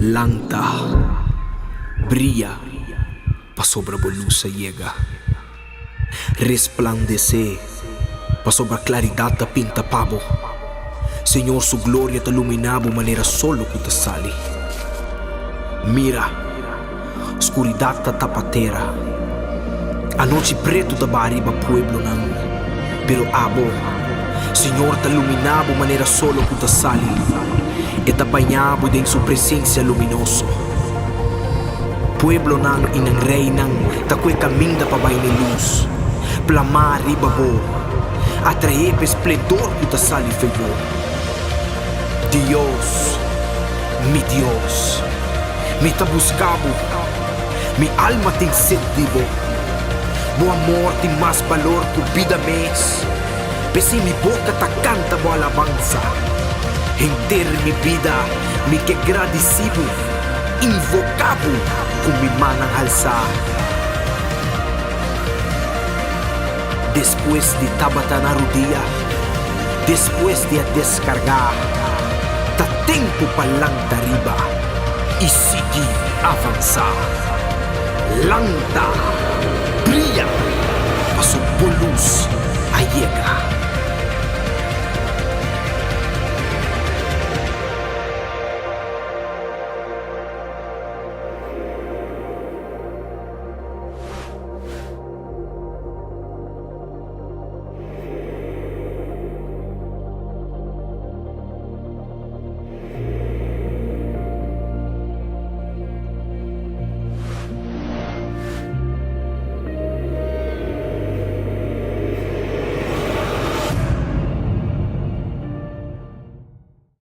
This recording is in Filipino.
Langta brilla pa sobra bulusa llega, resplandece pa sobra claridad ta pinta pabo. Señor, su gloria ta luminabo manera solo ku ta sali. Mira, oscuridad ta tapatera, anoche preto ta bari ba pueblo nang, pero abo Señor ta luminabo manera solo ku ta sali, e ta bañabo din su presencia luminoso. Pueblo nang inang rey nang takwe kaming da pabay ni luz, plamari babo, atrae esplendor ku ta sali feyo. Dios, mi ta buscabo, mi alma tin sed vivo, mo amor tin mas valor ku vida mes, pesi mi boca ta canta mo alabanza, enter mi vida, mi que agradecido, invocabo con mi manang alza. Después de tabata na rodilla, después de a descargar, ta tempo pa lang dariba y sigue avanzar. Langta brilla pa su luz a llega.